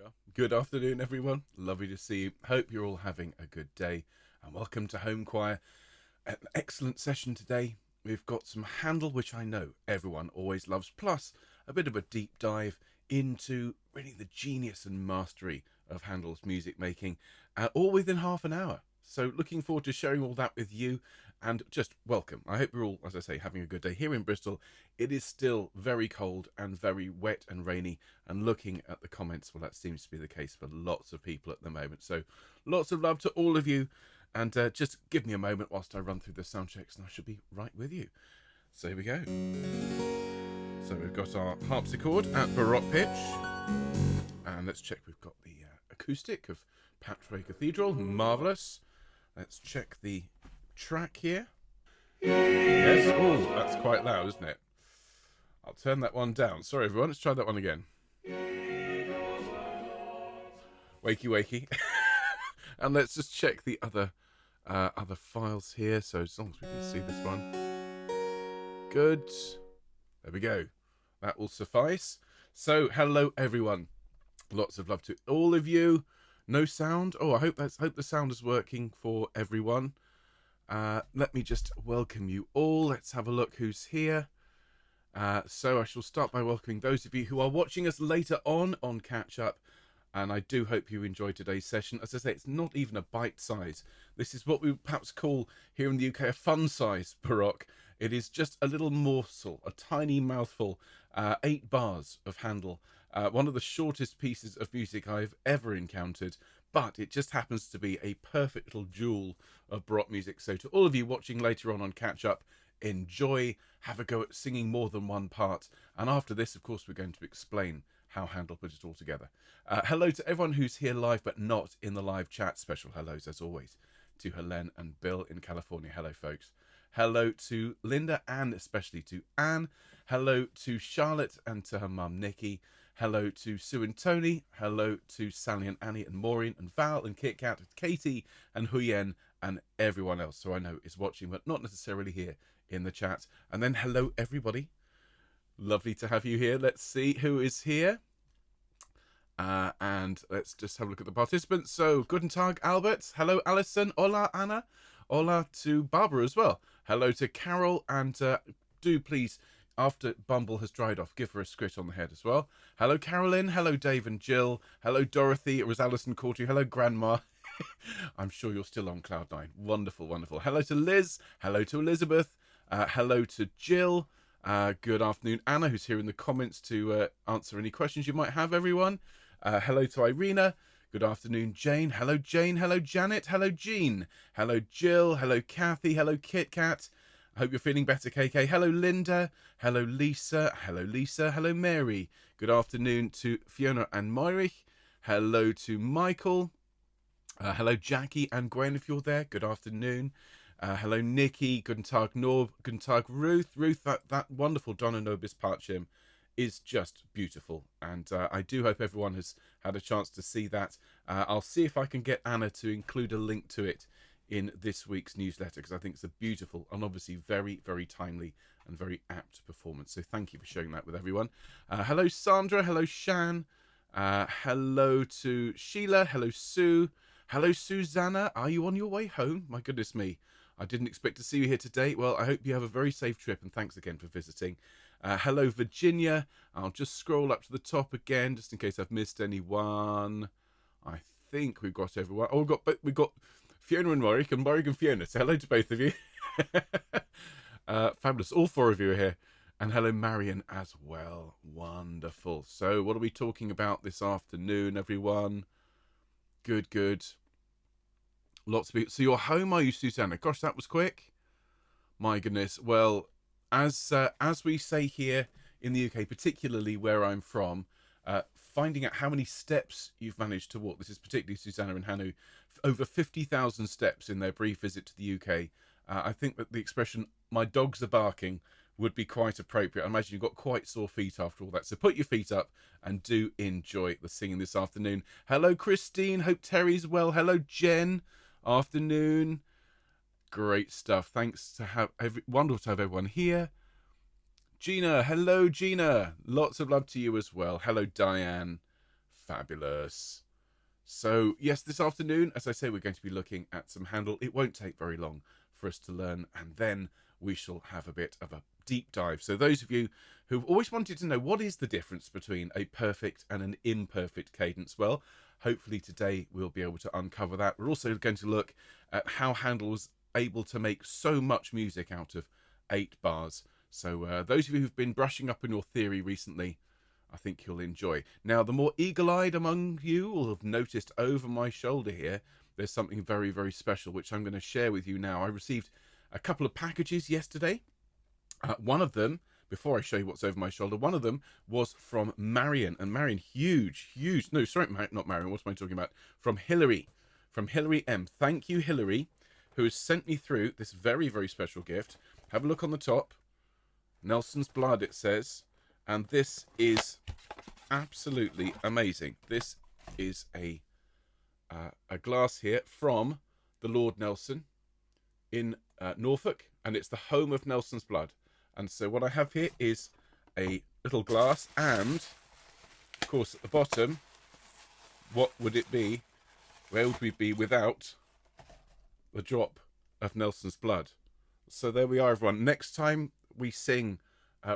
are. Good afternoon, everyone. Lovely to see you. Hope you're all having a good day. And welcome to Home Choir. An excellent session today. We've got some Handel, which I know everyone always loves, plus a bit of a deep dive into really the genius and mastery of Handel's music making, all within half an hour. So looking forward to sharing all that with you, and just welcome. I hope you're all, as I say, having a good day. Here in Bristol, it is still very cold and very wet and rainy, and looking at the comments, well, that seems to be the case for lots of people at the moment. So lots of love to all of you, and just give me a moment whilst I run through the sound checks, and I should be right with you. So here we go. So we've got our harpsichord at Baroque pitch, and let's check we've got the acoustic of Patrick Cathedral. Marvellous. Let's check the track here. Yes, oh, that's quite loud, isn't it? I'll turn that one down. Sorry, everyone. Let's try that one again. Wakey, wakey. And let's just check the other files here. So as long as we can see this one. Good. There we go. That will suffice. So, hello, everyone. Lots of love to all of you. No sound. Oh, I hope the sound is working for everyone. Let me just welcome you all. Let's have a look who's here. So I shall start by welcoming those of you who are watching us later on Catch Up. And I do hope you enjoyed today's session. As I say, it's not even a bite size. This is what we perhaps call here in the UK a fun size Baroque. It is just a little morsel, a tiny mouthful, 8 bars of Handel. One of the shortest pieces of music I've ever encountered, but it just happens to be a perfect little jewel of Baroque music. So to all of you watching later on Catch Up, enjoy, have a go at singing more than one part. And after this, of course, we're going to explain how Handel put it all together. Hello to everyone who's here live but not in the live chat. Special hellos, as always, to Helene and Bill in California. Hello, folks. Hello to Linda and especially to Anne. Hello to Charlotte and to her mum, Nikki. Hello to Sue and Tony. Hello to Sally and Annie and Maureen and Val and Kit Kat and Katie and Huyen and everyone else who I know is watching but not necessarily here in the chat. And then hello, everybody. Lovely to have you here. Let's see who is here. And let's just have a look at the participants. So, Guten Tag, Albert. Hello, Alison. Hola, Anna. Hola to Barbara as well. Hello to Carol. And do please, after Bumble has dried off, give her a scrit on the head as well. Hello, Carolyn. Hello, Dave and Jill. Hello, Dorothy. It was Alison called you. Hello, Grandma. I'm sure you're still on cloud nine. Wonderful, wonderful. Hello to Liz. Hello to Elizabeth. Hello to Jill. Good afternoon, Anna, who's here in the comments to answer any questions you might have, everyone. Hello to Irina. Good afternoon, Jane. Hello, Jane. Hello, Janet. Hello, Jean. Hello, Jill. Hello, Kathy. Hello, Kit Kat. I hope you're feeling better, KK. Hello, Linda. Hello, Lisa. Hello, Lisa. Hello, Mary. Good afternoon to Fiona and Myrich. Hello to Michael. Hello, Jackie and Gwen, if you're there. Good afternoon. Hello, Nikki. Guten Tag, Norb. Guten Tag, Ruth. Ruth, that wonderful Donna Nobis Parchim is just beautiful. And I do hope everyone has had a chance to see that. I'll see if I can get Anna to include a link to it in this week's newsletter, because I think it's a beautiful and obviously very, very timely and very apt performance. So thank you for sharing that with everyone. Hello, Sandra. Hello, Shan. Hello to Sheila. Hello, Sue. Hello, Susanna. Are you on your way home? My goodness me. I didn't expect to see you here today. Well, I hope you have a very safe trip, and thanks again for visiting. Hello, Virginia. I'll just scroll up to the top again, just in case I've missed anyone. I think we've got everyone. Oh, we've got Fiona and Warwick and Fiona. So hello to both of you. Fabulous. All 4 of you are here. And hello, Marion, as well. Wonderful. So what are we talking about this afternoon, everyone? Good, good. Lots of people. So you're home, are you, Susanna? Gosh, that was quick. My goodness. Well, as we say here in the UK, particularly where I'm from, finding out how many steps you've managed to walk. This is particularly Susanna and Hanu. Over 50,000 steps in their brief visit to the UK. I think that the expression, my dogs are barking, would be quite appropriate. I imagine you've got quite sore feet after all that. So put your feet up and do enjoy the singing this afternoon. Hello, Christine. Hope Terry's well. Hello, Jen. Afternoon. Great stuff. Thanks to have wonderful to have everyone here. Gina. Hello, Gina. Lots of love to you as well. Hello, Diane. Fabulous. So, yes, this afternoon, as I say, we're going to be looking at some Handel. It won't take very long for us to learn, and then we shall have a bit of a deep dive. So those of you who've always wanted to know what is the difference between a perfect and an imperfect cadence, well, hopefully today we'll be able to uncover that. We're also going to look at how Handel was able to make so much music out of 8 bars. So those of you who've been brushing up on your theory recently, I think you'll enjoy. Now, the more eagle-eyed among you will have noticed over my shoulder here, there's something very, very special, which I'm going to share with you now. I received a couple of packages yesterday. One of them, before I show you what's over my shoulder, one of them was from Marion. And Marion, huge, no, sorry, not Marion, what am I talking about? From Hillary M. Thank you, Hillary, who has sent me through this very, very special gift. Have a look on the top. Nelson's Blood, it says. And this is absolutely amazing. This is a glass here from the Lord Nelson in Norfolk, and it's the home of Nelson's Blood. And so what I have here is a little glass, and of course at the bottom, what would it be? Where would we be without the drop of Nelson's blood? So there we are, everyone. Next time we sing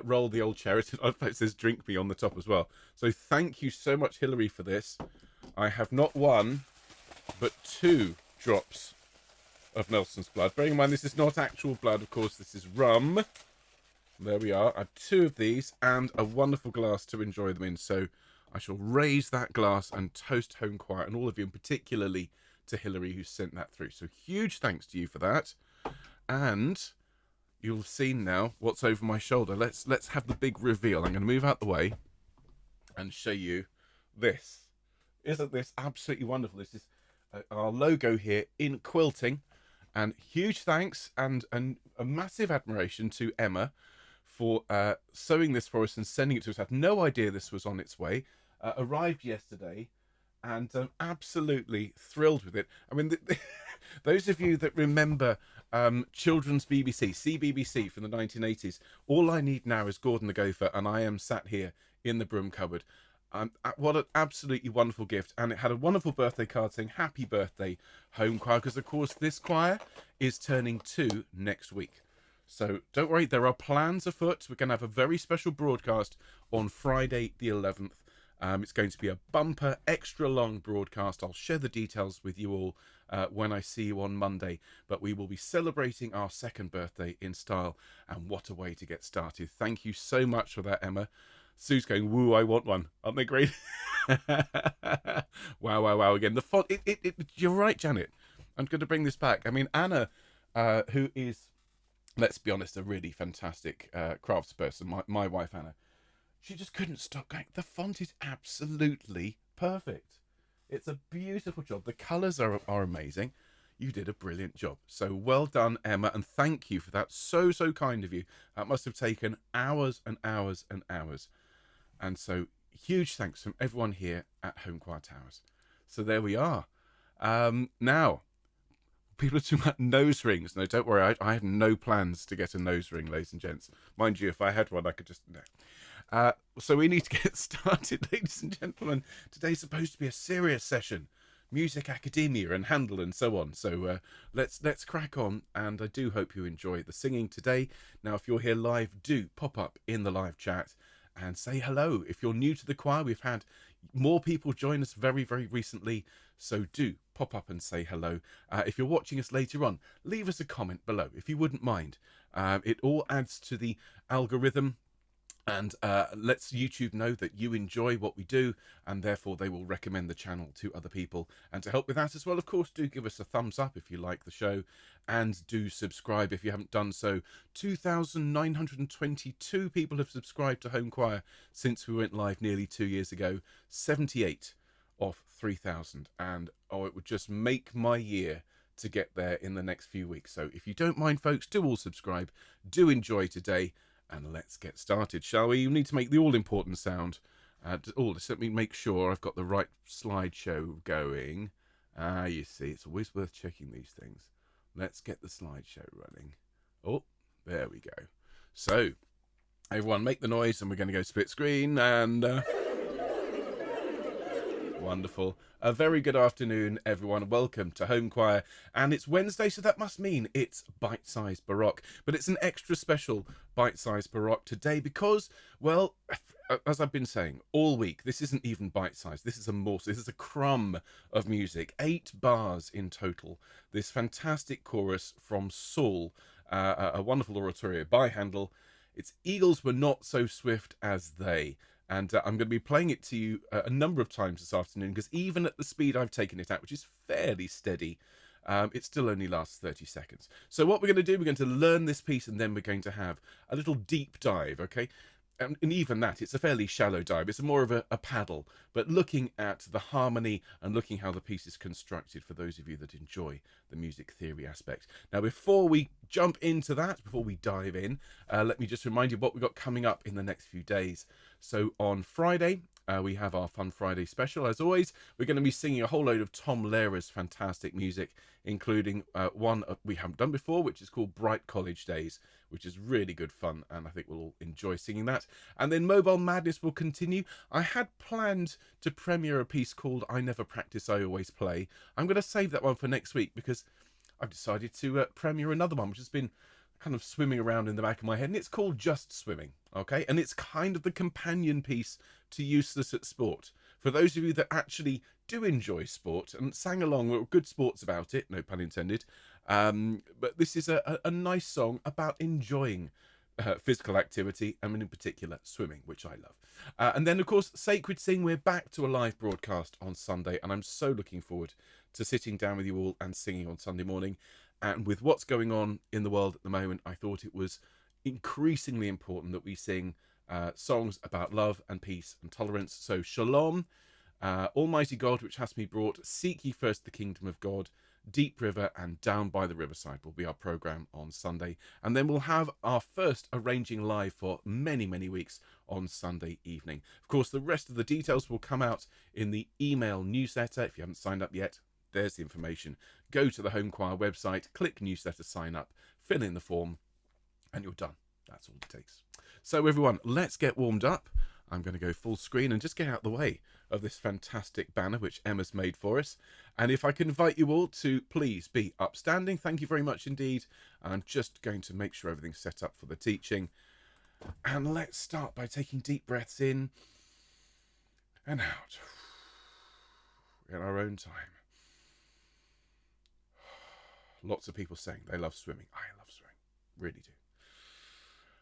Roll the Old Chariot, it says drink me on the top as well. So thank you so much, Hillary, for this. I have not one, but 2 drops of Nelson's blood. Bearing in mind, this is not actual blood, of course, this is rum. There we are. I have 2 of these and a wonderful glass to enjoy them in. So I shall raise that glass and toast HOMECHOIR and all of you, and particularly to Hillary, who sent that through. So huge thanks to you for that. And you'll have seen now what's over my shoulder. Let's have the big reveal. I'm going to move out the way and show you this. Isn't this absolutely wonderful? This is our logo here in quilting. And huge thanks and a massive admiration to Emma for sewing this for us and sending it to us. I had no idea this was on its way. Arrived yesterday, and absolutely thrilled with it. I mean, those of you that remember children's BBC, CBBC from the 1980s, all I need now is Gordon the Gopher, and I am sat here in the broom cupboard. What an absolutely wonderful gift. And it had a wonderful birthday card saying happy birthday, HOMECHOIR, because of course this choir is turning 2 next week. So don't worry, there are plans afoot. We're going to have a very special broadcast on Friday the 11th. It's going to be a bumper, extra long broadcast. I'll share the details with you all when I see you on Monday. But we will be celebrating our 2nd birthday in style. And what a way to get started. Thank you so much for that, Emma. Sue's going, woo, I want one. Aren't they great? Wow. Again, the font, you're right, Janet. I'm going to bring this back. I mean, Anna, who is, let's be honest, a really fantastic craftsperson, my wife, Anna, she just couldn't stop going, the font is absolutely perfect. It's a beautiful job. The colours are amazing. You did a brilliant job. So well done, Emma, and thank you for that. So kind of you. That must have taken hours and hours and hours. And so huge thanks from everyone here at HOMECHOIR Towers. So there we are. Now, people are talking about nose rings. No, don't worry. I have no plans to get a nose ring, ladies and gents. Mind you, if I had one, I could just... No. So we need to get started, ladies and gentlemen. Today's supposed to be a serious session. Music academia and Handel and so on. So let's crack on, and I do hope you enjoy the singing today. Now, if you're here live, do pop up in the live chat and say hello. If you're new to the choir, we've had more people join us very, very recently, so do pop up and say hello. If you're watching us later on, leave us a comment below if you wouldn't mind. It all adds to the algorithm and lets YouTube know that you enjoy what we do, and therefore they will recommend the channel to other people. And to help with that as well, of course, do give us a thumbs up if you like the show, and do subscribe if you haven't done so. 2,922 people have subscribed to HOMECHOIR since we went live nearly 2 years ago. 78 of 3,000, and oh, it would just make my year to get there in the next few weeks. So if you don't mind, folks, do all subscribe. Do enjoy today. And let's get started, shall we? You need to make the all-important sound. Just let me make sure I've got the right slideshow going. You see, it's always worth checking these things. Let's get the slideshow running. Oh, there we go. So, everyone make the noise, and we're going to go split screen, and... Wonderful. A very good afternoon, everyone. Welcome to Home Choir. And it's Wednesday, so that must mean it's Bite-Size Baroque. But it's an extra special Bite-Size Baroque today because, well, as I've been saying all week, this isn't even bite-sized. This is a morsel. This is a crumb of music. 8 bars in total. This fantastic chorus from Saul, a wonderful oratorio by Handel. Its eagles were not so swift as they. And I'm going to be playing it to you a number of times this afternoon because even at the speed I've taken it at, which is fairly steady, it still only lasts 30 seconds. So what we're going to do, we're going to learn this piece and then we're going to have a little deep dive, okay? And even that, it's a fairly shallow dive. It's more of a paddle, but looking at the harmony and looking how the piece is constructed for those of you that enjoy the music theory aspect. Now, before we jump into that, before we dive in, let me just remind you what we've got coming up in the next few days. So on Friday, we have our Fun Friday special. As always, we're going to be singing a whole load of Tom Lehrer's fantastic music, including one we haven't done before, which is called Bright College Days, which is really good fun, and I think we'll all enjoy singing that. And then Mobile Madness will continue. I had planned to premiere a piece called I Never Practice, I Always Play. I'm going to save that one for next week because I've decided to premiere another one, which has been kind of swimming around in the back of my head, and it's called Just Swimming, okay? And it's kind of the companion piece to Useless at Sport. For those of you that actually do enjoy sport and sang along, were good sports about it, no pun intended, but this is a nice song about enjoying physical activity, and in particular swimming, which I love. And then, of course, Sacred Sing, we're back to a live broadcast on Sunday, and I'm so looking forward to sitting down with you all and singing on Sunday morning. And with what's going on in the world at the moment, I thought it was increasingly important that we sing songs about love and peace and tolerance. So Shalom, Almighty God, which has me brought, Seek Ye First the Kingdom of God, Deep River, and Down by the Riverside will be our programme on Sunday. And then we'll have our first arranging live for many, many weeks on Sunday evening. Of course, the rest of the details will come out in the email newsletter. If you haven't signed up yet, there's the information. Go to the Home Choir website, click newsletter, sign up, fill in the form, and you're done. That's all it takes. So everyone, let's get warmed up. I'm going to go full screen and just get out of the way of this fantastic banner which Emma's made for us. And if I can invite you all to please be upstanding, thank you very much indeed. I'm just going to make sure everything's set up for the teaching. And let's start by taking deep breaths in and out in our own time. Lots of people saying they love swimming. I love swimming, really do.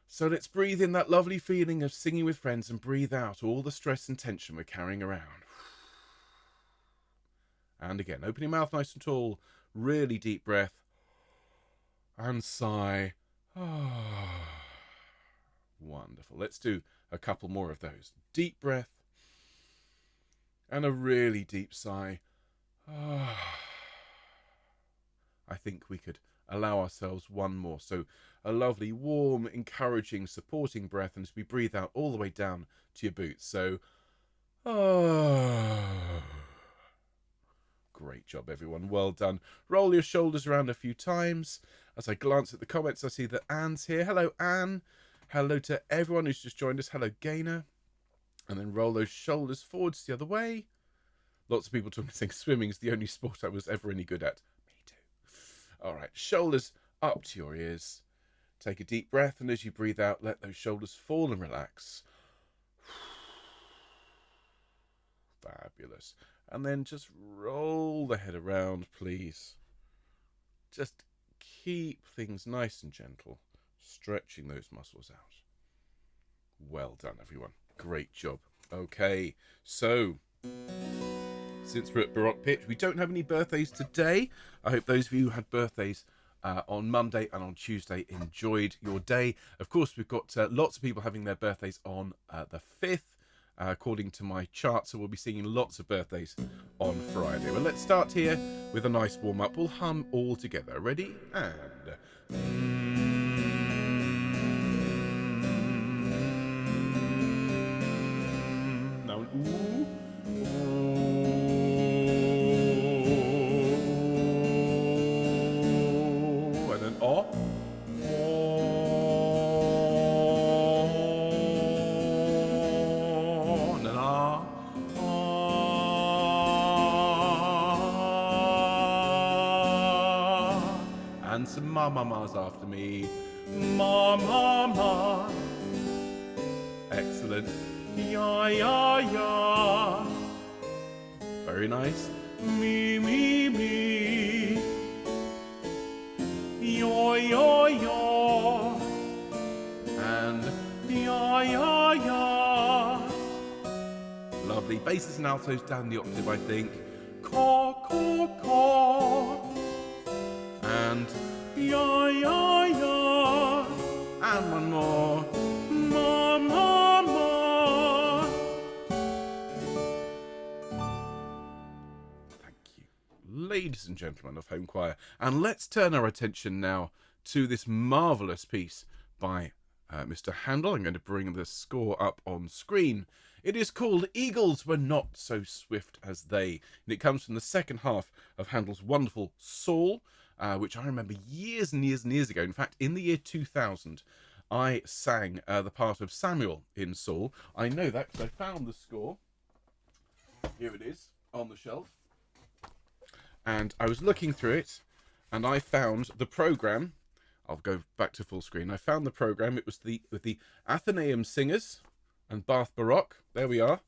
So let's breathe in that lovely feeling of singing with friends and breathe out all the stress and tension we're carrying around. And again, open your mouth nice and tall, really deep breath, and sigh. Wonderful. Let's do a couple more of those. Deep breath, and a really deep sigh. I think we could allow ourselves one more. So a lovely, warm, encouraging, supporting breath. And as we breathe out all the way down to your boots. So, great job, everyone. Well done. Roll your shoulders around a few times. As I glance at the comments, I see that Anne's here. Hello, Anne. Hello to everyone who's just joined us. Hello, Gaynor. And then roll those shoulders forwards the other way. Lots of people talking, saying swimming is the only sport I was ever any good at. All right, shoulders up to your ears. Take a deep breath, and as you breathe out, let those shoulders fall and relax. Fabulous. And then just roll the head around, please. Just keep things nice and gentle, stretching those muscles out. Well done, everyone. Great job. Okay, so since we're at Baroque Pitch, we don't have any birthdays today. I hope those of you who had birthdays on Monday and on Tuesday enjoyed your day. Of course, we've got lots of people having their birthdays on the 5th, according to my chart. So we'll be seeing lots of birthdays on Friday. Well, let's start here with a nice warm-up. We'll hum all together. Ready? And... now an ooh. and some ma-ma-mas after me. Ma-ma-ma. Excellent. Ya-ya-ya. Very nice. Me. Yo. And ya. Lovely. Basses and altos down the octave, I think. Caw. And ya. And one more. Ma. Thank you. Ladies and gentlemen of Home Choir. And let's turn our attention now to this marvellous piece by Mr. Handel. I'm going to bring the score up on screen. It is called Eagles Were Not So Swift as They, and it comes from the second half of Handel's wonderful Saul, which I remember years and years ago. In fact, in the year 2000, I sang the part of Samuel in Saul. I know that because I found the score. Here it is on the shelf. And I was looking through it, and I found the programme. I'll go back to full screen. I found the programme. It was with the Athenaeum Singers and Bath Baroque. There we are.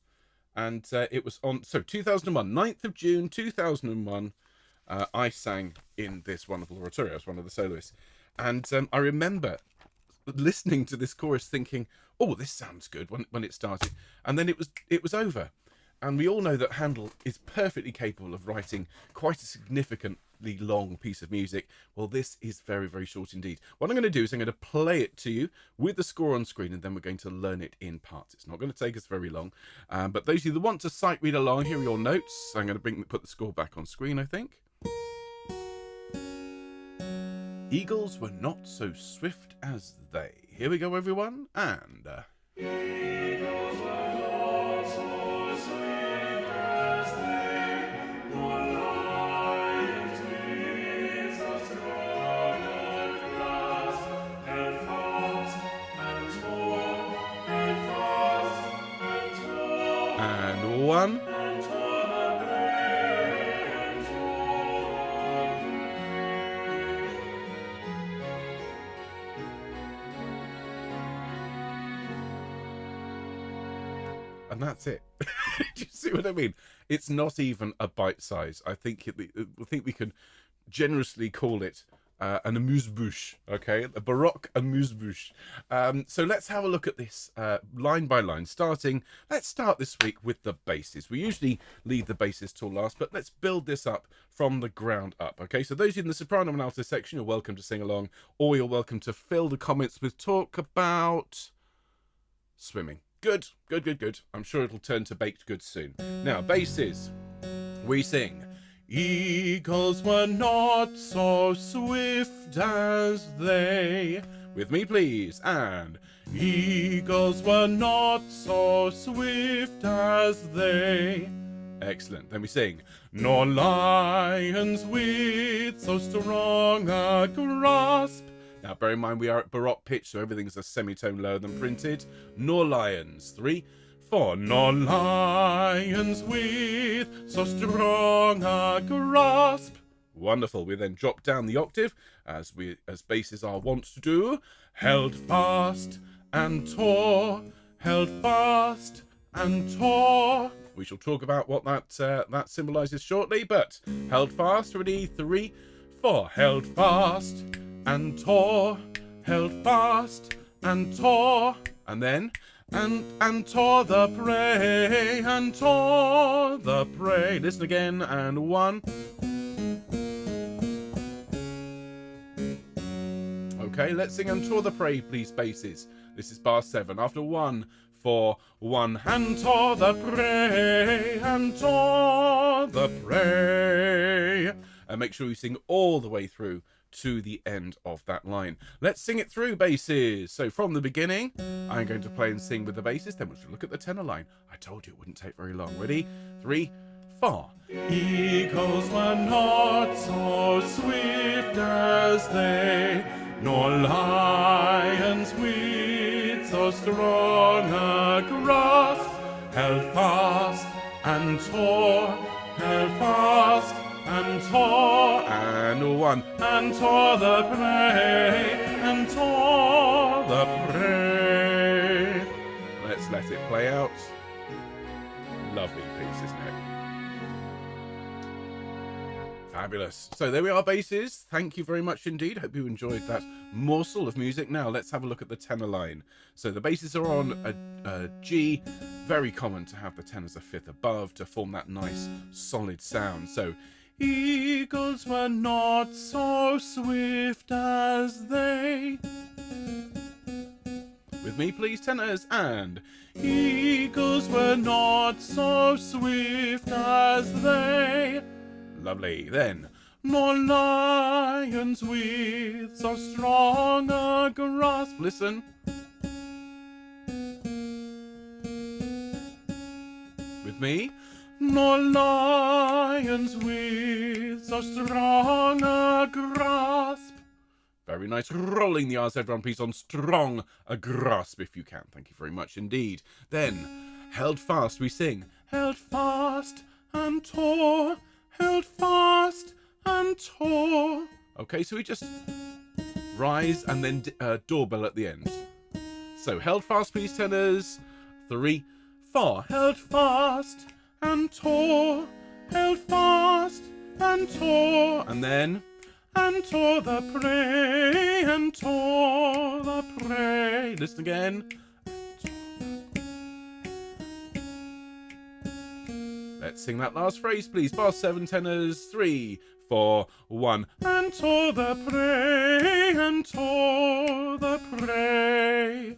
And it was on, 2001, 9th of June 2001, I sang in this wonderful oratorio. I was one of the soloists. And I remember listening to this chorus thinking, oh, this sounds good when it started. And then it was over. And we all know that Handel is perfectly capable of writing quite a significantly long piece of music. Well, this is very, very short indeed. What I'm going to do is I'm going to play it to you with the score on screen, and then we're going to learn it in parts. It's not going to take us very long. But those of you that want to sight read along, here are your notes. I'm going to put the score back on screen, I think. Eagles were not so swift as they. Here we go, everyone. And... Eagles were not so swift as they, nor lions with so strong a grasp, held fast and tore, and one. And that's it. Do you see what I mean? It's not even a bite size. I think we can generously call it an amuse-bouche, okay? A Baroque amuse-bouche. So let's have a look at this line by line. Let's start this week with the basses. We usually leave the basses till last, but let's build this up from the ground up, okay? So those in the soprano and alto section, you're welcome to sing along, or you're welcome to fill the comments with talk about swimming. Good. I'm sure it'll turn to baked goods soon. Now, basses. We sing. Eagles were not so swift as they. With me, please. And eagles were not so swift as they. Excellent. Then we sing. Nor lions with so strong a grasp. Now, bear in mind, we are at Baroque pitch, so everything's a semitone lower than printed. Nor lions. 3, 4. Nor lions with so strong a grasp. Wonderful. We then drop down the octave, as basses are wont to do. Held fast and tore. Held fast and tore. We shall talk about what that symbolises shortly, but held fast. Ready? 3, 4. Held fast and tore, held fast and tore, and then and tore the prey, and tore the prey. Listen again, and 1. Okay, let's sing and tore the prey, please, basses. This is bar 7. After 1, 4, 1, and tore the prey, and tore the prey. And make sure you sing all the way through to the end of that line. Let's sing it through, basses. So from the beginning, I'm going to play and sing with the basses, then we'll look at the tenor line. I told you it wouldn't take very long. Ready? 3, 4. Eagles were not so swift as they, nor lions with so strong a grasp, held fast and tore, held fast and to, and one, and to the pray, and to the pray. Let's let it play out. Lovely piece, isn't it? Fabulous. So there we are, basses. Thank you very much indeed. Hope you enjoyed that morsel of music. Now let's have a look at the tenor line. So the basses are on a G. Very common to have the tenors a fifth above to form that nice solid sound. So eagles were not so swift as they. With me, please, tenors. And eagles were not so swift as they. Lovely. Then, nor lions with so strong a grasp. Listen. With me. Nor lions with so strong a grasp. Very nice. Rolling the R's, everyone, please, on strong a grasp, if you can. Thank you very much indeed. Then, held fast, we sing. Held fast and tore. Held fast and tore. Okay, so we just rise and then doorbell at the end. So held fast, please, tenors. 3, 4. Held fast and tore. Held fast and tore. And then, and tore the prey, and tore the prey. Listen again. Let's sing that last phrase, please. Bar 7, tenors. 3, 4, 1. And tore the prey, and tore the prey.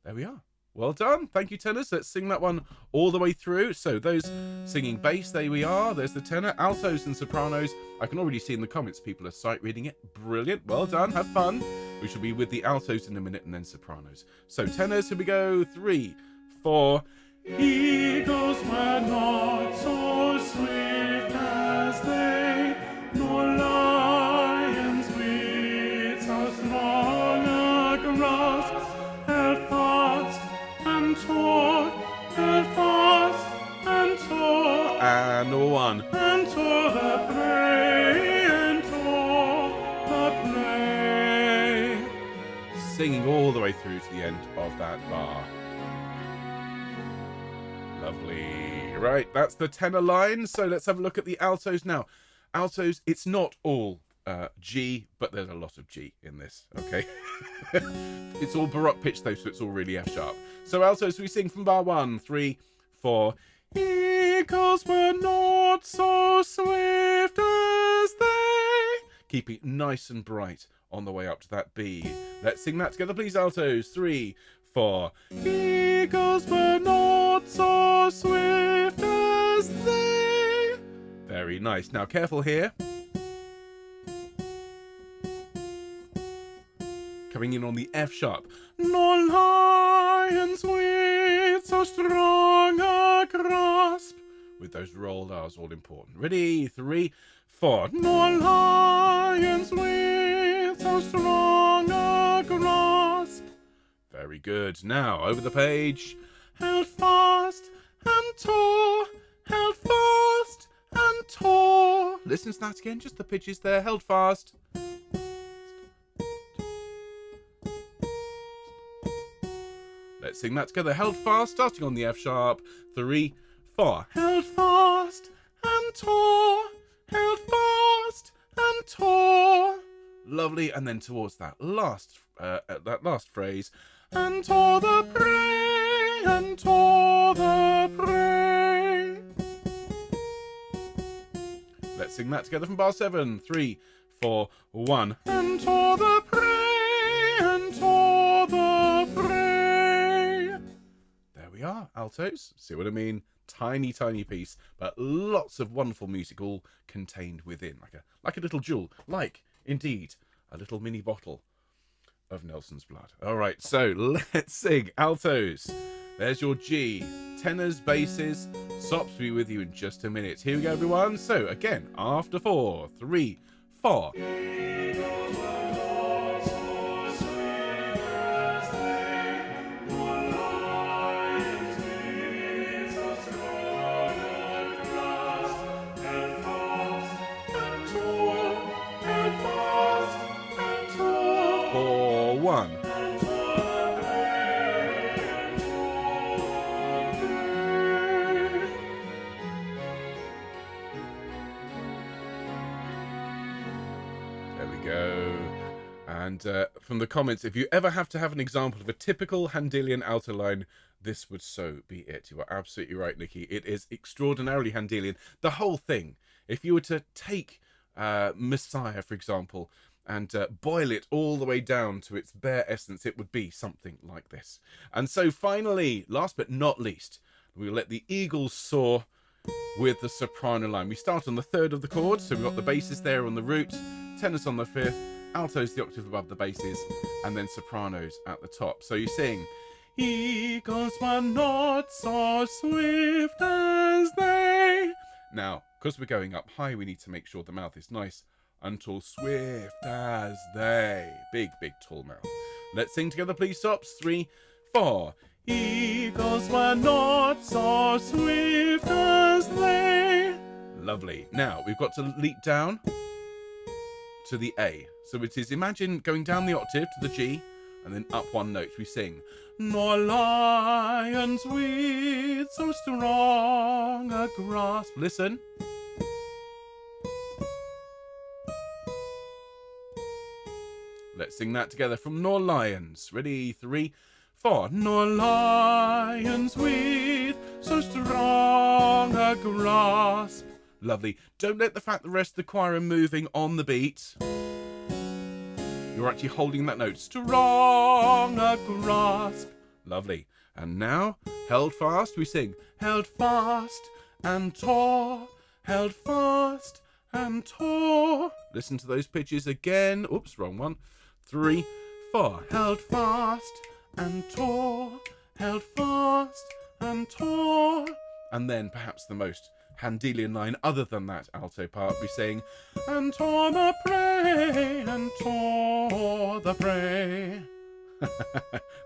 There we are. Well done. Thank you, tenors. Let's sing that one all the way through. So those singing bass, there we are. There's the tenor. Altos and sopranos. I can already see in the comments people are sight reading it. Brilliant. Well done. Have fun. We shall be with the altos in a minute and then sopranos. So tenors, here we go. 3, 4. Eagles were not so swift as they, nor lions with so strong a grasp. Held fast and tore, held fast and tore, and one, and tore the prey, and tore the prey. Singing all the way through to the end of that bar. Lovely. Right, that's the tenor line. So let's have a look at the altos now. Altos, it's not all G, but there's a lot of G in this, okay? It's all Baroque pitch though, so it's all really F sharp. So altos, we sing from bar 1, 3, 4. Eagles were not so swift as they. Keep it nice and bright on the way up to that B. Let's sing that together, please, altos. 3, 4. Eagles were not so swift as they. Very nice. Now, careful here. Coming in on the F sharp. Nor lions with so strong a grasp. With those rolled R's, all important. Ready? 3, 4. Nor lions with so strong a grasp. Very good. Now, over the page. Held fast and tore. Held fast and tore. Listen to that again. Just the pitches there. Held fast. Let's sing that together. Held fast, starting on the F sharp. 3, 4. Held fast and tore. Held fast and tore. Lovely. And then towards that last phrase. And tore the prey, and tore the prey. Let's sing that together from bar 7. 3, 4, 1. And tore the prey, and tore the prey. There we are, altos. See what I mean? Tiny, tiny piece, but lots of wonderful music all contained within, like a little jewel, like, indeed, a little mini bottle of Nelson's blood. All right, so let's sing altos. There's your G. Tenors, basses, sops will be with you in just a minute. Here we go, everyone. So again, after 4, 3, 4. And from the comments, if you ever have to have an example of a typical Handelian alto line, this would so be it. You are absolutely right, Nikki. It is extraordinarily Handelian. The whole thing. If you were to take Messiah, for example, and boil it all the way down to its bare essence, it would be something like this. And so finally, last but not least, we'll let the eagles soar with the soprano line. We start on the third of the chords, so we've got the basses there on the root, tenors on the fifth, altos the octave above the basses, and then sopranos at the top. So you sing, eagles were not so swift as they. Now, because we're going up high, we need to make sure the mouth is nice and tall, swift as they. Big, big, tall mouth. Let's sing together, please, stops. 3, 4. Eagles were not so swift as they. Lovely. Now, we've got to leap down to the A. So it is, imagine going down the octave to the G and then up one note. We sing, nor lions with so strong a grasp. Listen. Let's sing that together from Nor Lions. Ready? 3, 4. Nor lions with so strong a grasp. Lovely. Don't let the fact the rest of the choir are moving on the beat. You're actually holding that note. Strong a grasp. Lovely. And now, held fast, we sing. Held fast and tore. Held fast and tore. Listen to those pitches again. Oops, wrong one. 3, 4. Held fast and tore. Held fast and tore. And then perhaps the most Handelian line other than that alto part, we sing, and tore the prey, and tore the prey.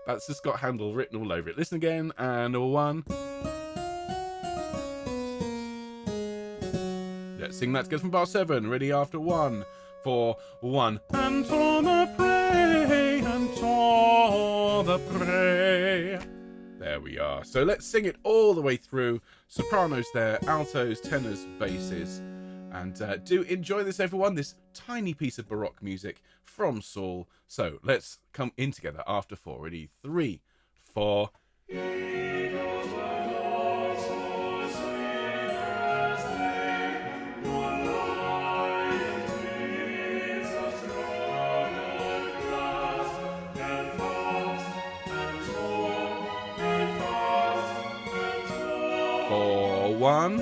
That's just got Handel written all over it. Listen again, and 1. Let's sing that together from bar 7. Ready? After 1, 4, 1. And tore the prey, and tore the prey. There we are. So let's sing it all the way through. Sopranos there, altos, tenors, basses. And do enjoy this, everyone, this tiny piece of Baroque music from Saul. So let's come in together after 4. Ready? 3, 4. For 1.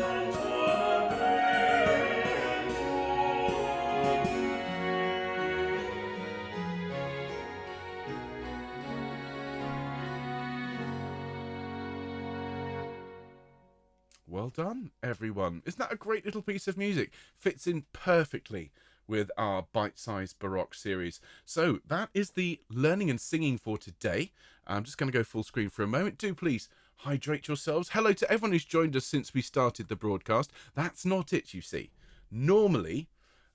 Well done, everyone. Isn't that a great little piece of music? Fits in perfectly with our bite-sized Baroque series. So that is the learning and singing for today. I'm just going to go full screen for a moment. Do please hydrate yourselves. Hello to everyone who's joined us since we started the broadcast. That's not it, you see. Normally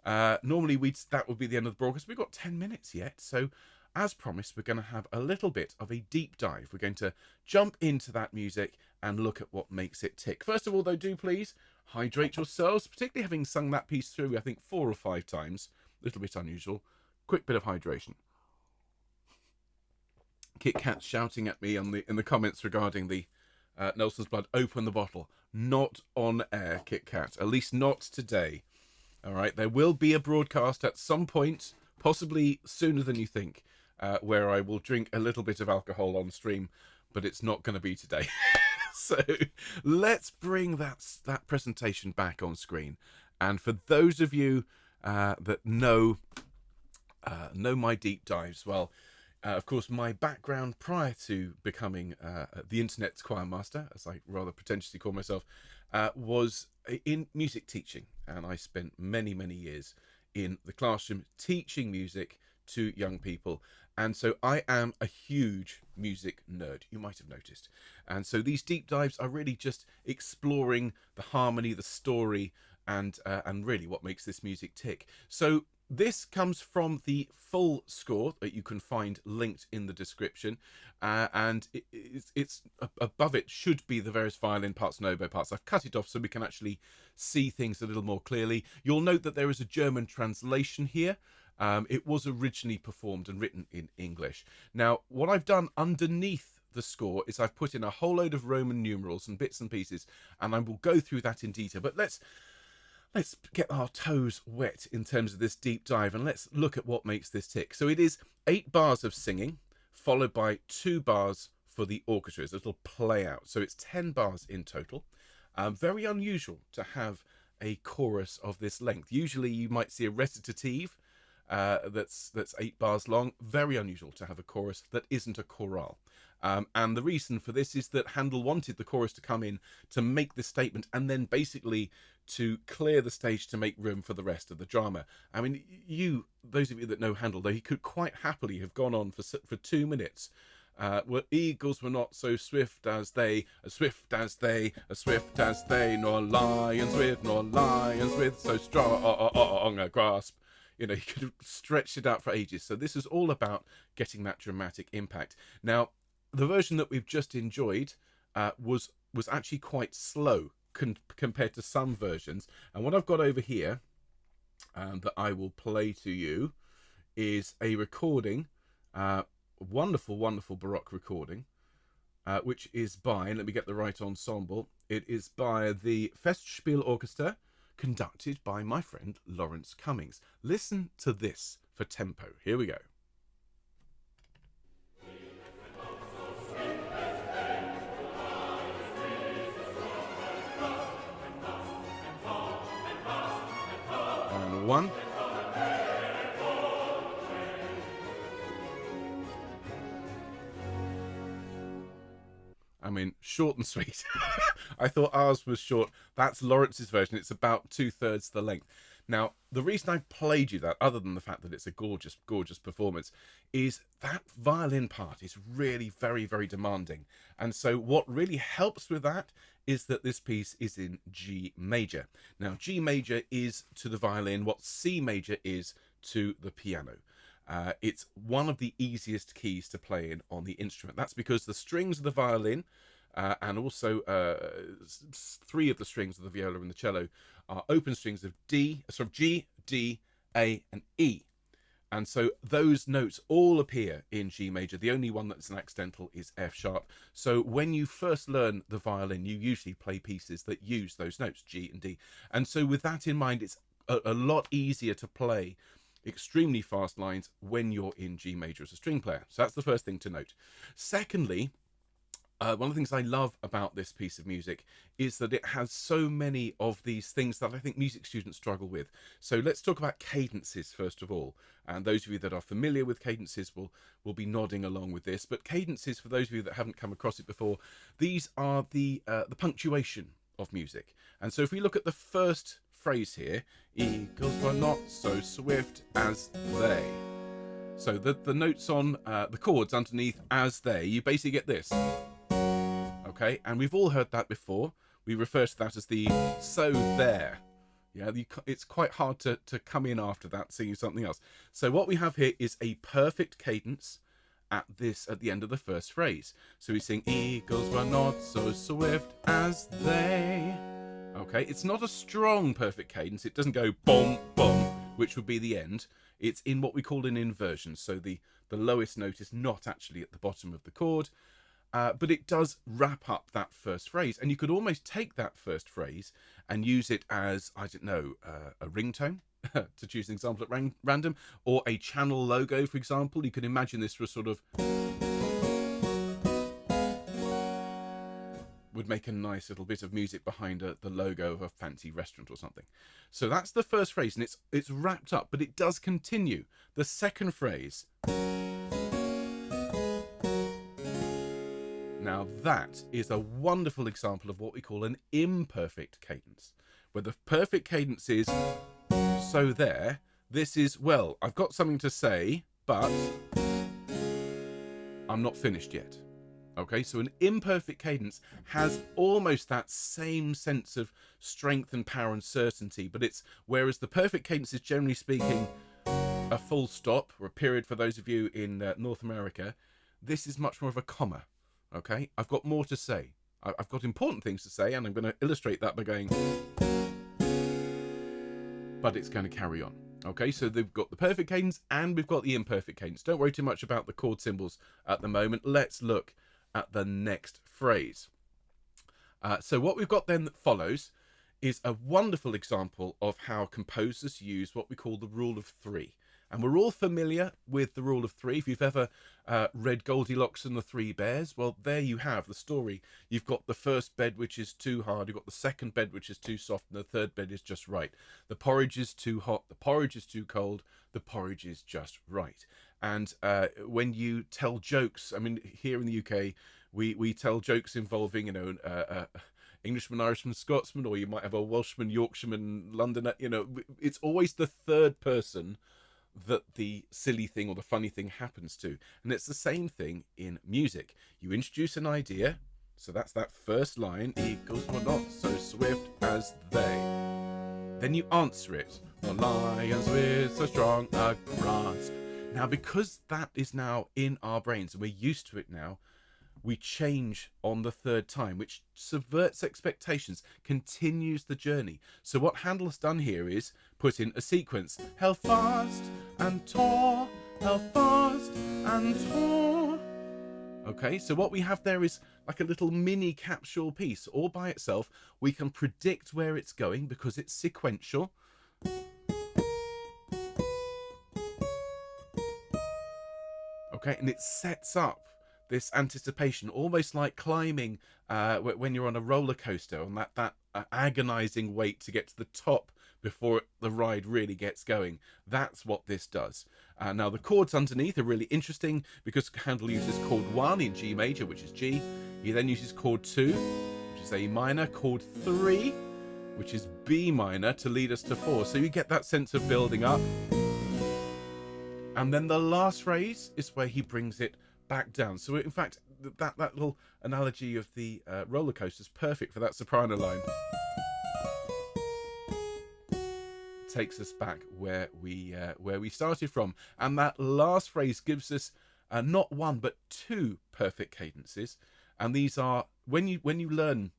that would be the end of the broadcast. We've got 10 minutes yet, so as promised, we're going to have a little bit of a deep dive. We're going to jump into that music and look at what makes it tick. First of all, though, do please hydrate yourselves, particularly having sung that piece through, I think, 4 or 5 times. A little bit unusual. Quick bit of hydration. Kit Kat's shouting at me in the comments regarding the Nelson's Blood. Open the bottle. Not on air, Kit Kat. At least not today. All right. There will be a broadcast at some point, possibly sooner than you think, where I will drink a little bit of alcohol on stream, but it's not going to be today. So let's bring that presentation back on screen. And for those of you that know my deep dives, well, of course, my background prior to becoming the internet's choir master, as I rather pretentiously call myself, was in music teaching. And I spent many, many years in the classroom teaching music to young people. And so I am a huge music nerd, you might have noticed. And so these deep dives are really just exploring the harmony, the story, and really what makes this music tick. So this comes from the full score that you can find linked in the description, and it's above it should be the various violin parts and oboe parts. I've cut it off so we can actually see things a little more clearly. You'll note that there is a German translation here, It was originally performed and written in English. Now, what I've done underneath the score is I've put in a whole load of Roman numerals and bits and pieces, and I will go through that in detail. But let's get our toes wet in terms of this deep dive, and let's look at what makes this tick. So it is 8 bars of singing, followed by 2 bars for the orchestra. It's a little play out. So it's 10 bars in total. Very unusual to have a chorus of this length. Usually you might see a recitative that's 8 bars long. Very unusual to have a chorus that isn't a chorale. And the reason for this is that Handel wanted the chorus to come in to make this statement, and then basically to clear the stage to make room for the rest of the drama. I mean, those of you that know Handel, though, he could quite happily have gone on for 2 minutes. Well, eagles were not so swift as they, as swift as they, as swift as they, nor lions with so strong a grasp. You know, he could have stretched it out for ages. So this is all about getting that dramatic impact. Now, the version that we've just enjoyed was actually quite slow compared to some versions. And what I've got over here that I will play to you is a recording, wonderful Baroque recording, which is by, let me get the right ensemble, it is by the Festspeil Orchester, conducted by my friend Laurence Cummings. Listen to this for tempo. Here we go. And 1. I mean, short and sweet. I thought ours was short. That's Laurence's version. It's about 2/3 the length. Now, the reason I played you that, other than the fact that it's a gorgeous performance, is that violin part is really very demanding. And so what really helps with that is that this piece is in G major. Now, G major is to the violin what C major is to the piano. It's one of the easiest keys to play in on the instrument. That's because the strings of the violin and also 3 of the strings of the viola and the cello are open strings of G, D, A, and E. And so those notes all appear in G major. The only one that's an accidental is F sharp. So when you first learn the violin, you usually play pieces that use those notes, G and D. And so with that in mind, it's a lot easier to play extremely fast lines when you're in G major as a string player. So that's the first thing to note. Secondly, one of the things I love about this piece of music is that it has so many of these things that I think music students struggle with. So let's talk about cadences first of all. And those of you that are familiar with cadences will be nodding along with this. But cadences, for those of you that haven't come across it before, these are the punctuation of music. And so if we look at the first phrase here, eagles were not so swift as they. So the notes on the chords underneath as they, you basically get this. Okay, and we've all heard that before. We refer to that as the so there. Yeah, it's quite hard to come in after that singing something else. So what we have here is a perfect cadence at the end of the first phrase. So we sing eagles were not so swift as they. Okay, it's not a strong perfect cadence. It doesn't go boom boom, which would be the end. It's in what we call an inversion. So the lowest note is not actually at the bottom of the chord. But it does wrap up that first phrase, and you could almost take that first phrase and use it as, I don't know, a ringtone, to choose an example at random, or a channel logo, for example. You can imagine this was sort of, would make a nice little bit of music behind the logo of a fancy restaurant or something. So that's the first phrase, and it's wrapped up, but it does continue. The second phrase. Now that is a wonderful example of what we call an imperfect cadence, where the perfect cadence is so there. This is, well, I've got something to say, but I'm not finished yet. Okay, so an imperfect cadence has almost that same sense of strength and power and certainty, but whereas the perfect cadence is generally speaking a full stop or a period for those of you in North America, this is much more of a comma. Okay, I've got more to say. I've got important things to say, and I'm going to illustrate that by going, but it's going to carry on. Okay, so they've got the perfect cadence and we've got the imperfect cadence. Don't worry too much about the chord symbols at the moment. Let's look at the next phrase. So what we've got then that follows is a wonderful example of how composers use what we call the rule of three. And we're all familiar with the rule of three. If you've ever read Goldilocks and the Three Bears, well, there you have the story. You've got the first bed, which is too hard. You've got the second bed, which is too soft. And the third bed is just right. The porridge is too hot. The porridge is too cold. The porridge is just right. And when you tell jokes, I mean, here in the UK, we tell jokes involving, Englishman, Irishman, Scotsman, or you might have a Welshman, Yorkshireman, Londoner. It's always the third person that the silly thing or the funny thing happens to. And it's the same thing in music. You introduce an idea, so that's that first line, eagles were not so swift as they. Then you answer it, the lions with so strong a grasp. Now, because that is now in our brains and we're used to it now, we change on the third time, which subverts expectations, continues the journey. So what Handel has done here is put in a sequence. Held fast and tore, held fast and tore. Okay, so what we have there is like a little mini capsule piece. All by itself, we can predict where it's going because it's sequential. Okay, and it sets up this anticipation, almost like climbing when you're on a roller coaster, on that agonizing wait to get to the top before the ride really gets going. That's what this does. Now the chords underneath are really interesting because Handel uses chord 1 in G major, which is G. He then uses chord 2, which is A minor, chord 3, which is B minor, to lead us to 4. So you get that sense of building up. And then the last phrase is where he brings it back down. So in fact, that little analogy of the roller coaster is perfect for that soprano line. Takes us back where we started from, and that last phrase gives us not one but two perfect cadences. And these are when you learn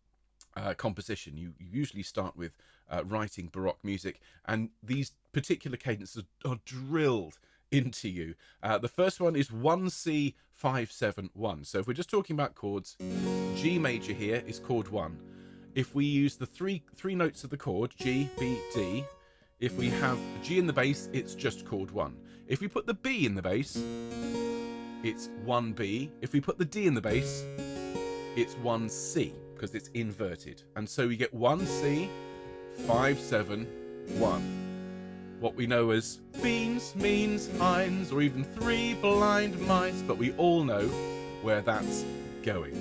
composition, you usually start with writing Baroque music, and these particular cadences are drilled into you. The first one is 1C 5 7 1. So if we're just talking about chords, G major here is chord 1. If we use the three notes of the chord, G, B, D, if we have G in the bass, it's just chord 1. If we put the B in the bass, it's 1B. If we put the D in the bass, it's 1C because it's inverted. And so we get 1C 5 7 1. What we know as beans, means, hinds, or even three blind mice, but we all know where that's going.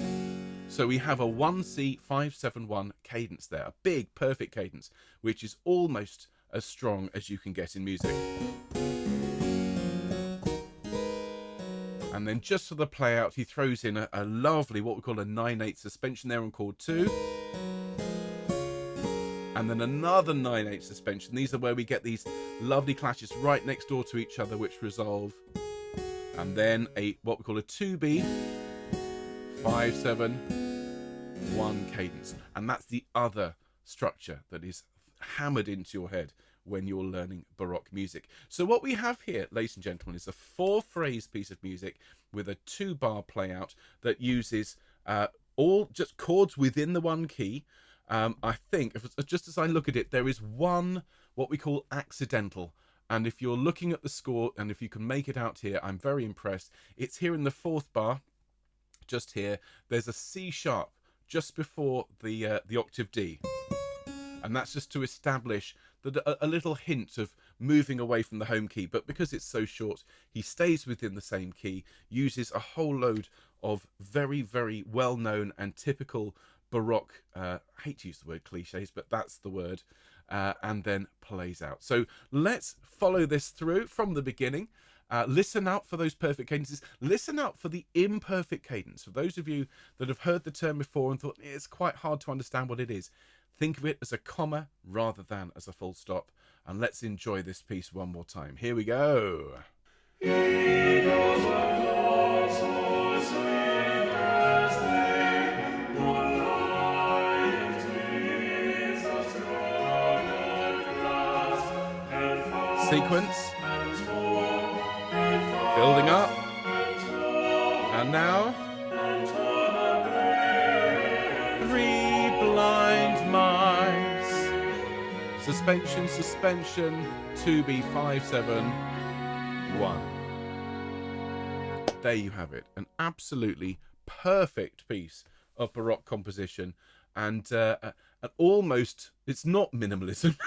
So we have a 1C 5 7 1 cadence there, a big perfect cadence, which is almost as strong as you can get in music. And then just for the play out, he throws in a lovely, what we call a 9/8 suspension there on chord 2. And then another 9/8 suspension. These are where we get these lovely clashes right next door to each other, which resolve. And then what we call a 2B 5 7 1 cadence. And that's the other structure that is hammered into your head when you're learning Baroque music. So what we have here, ladies and gentlemen, is a 4-phrase piece of music with a 2-bar play out that uses all just chords within the one key. I think, just as I look at it, there is one what we call accidental. And if you're looking at the score, and if you can make it out here, I'm very impressed. It's here in the 4th bar, just here. There's a C sharp just before the octave D. And that's just to establish that a little hint of moving away from the home key. But because it's so short, he stays within the same key, uses a whole load of very, very well-known and typical Baroque, I hate to use the word cliches, but that's the word, and then plays out. So let's follow this through from the beginning. Listen out for those perfect cadences. Listen out for the imperfect cadence. For those of you that have heard the term before and thought it's quite hard to understand what it is, think of it as a comma rather than as a full stop. And let's enjoy this piece one more time. Here we go. sequence. Building up. And now, 3 blind mice. Suspension, suspension, 2B571. There you have it. An absolutely perfect piece of Baroque composition. And almost, it's not minimalism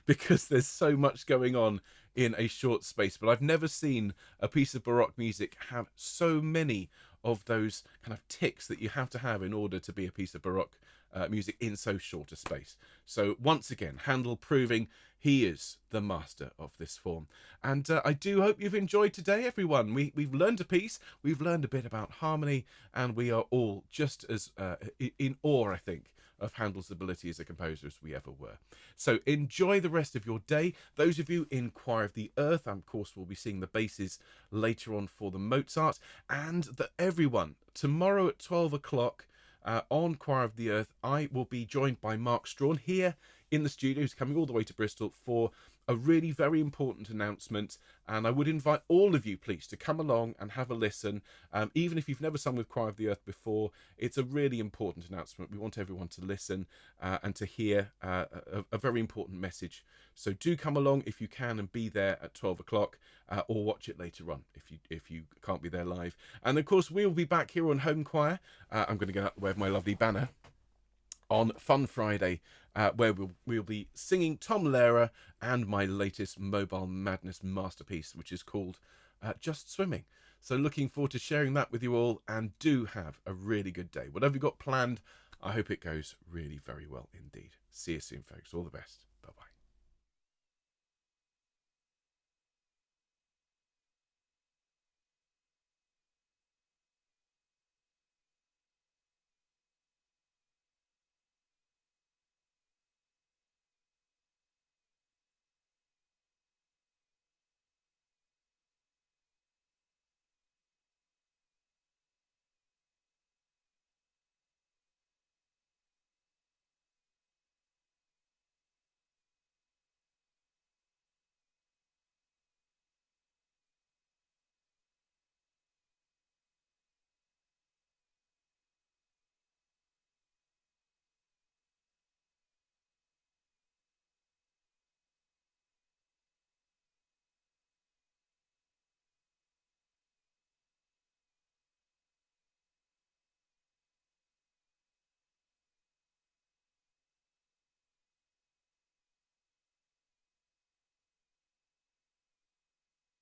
because there's so much going on in a short space. But I've never seen a piece of Baroque music have so many of those kind of ticks that you have to have in order to be a piece of Baroque music in so short a space. So once again, Handel proving he is the master of this form. And I do hope you've enjoyed today, everyone. We've learned a piece, we've learned a bit about harmony, and we are all just as in awe, I think, of Handel's ability as a composer as we ever were. So enjoy the rest of your day. Those of you in Choir of the Earth, of course, will be seeing the basses later on for the Mozart, and everyone, tomorrow at 12 o'clock, on Choir of the Earth, I will be joined by Mark Strawn here in the studio, who's coming all the way to Bristol for a really very important announcement. And I would invite all of you, please, to come along and have a listen. Even if you've never sung with Choir of the Earth before, it's a really important announcement. We want everyone to listen and to hear a very important message. So do come along if you can and be there at 12 o'clock or watch it later on if you can't be there live. And of course, we'll be back here on Home Choir. I'm going to get out the way of my lovely banner on Fun Friday, where we'll be singing Tom Lehrer and my latest Mobile Madness masterpiece, which is called Just Swimming. So looking forward to sharing that with you all, and do have a really good day. Whatever you've got planned, I hope it goes really very well indeed. See you soon, folks. All the best.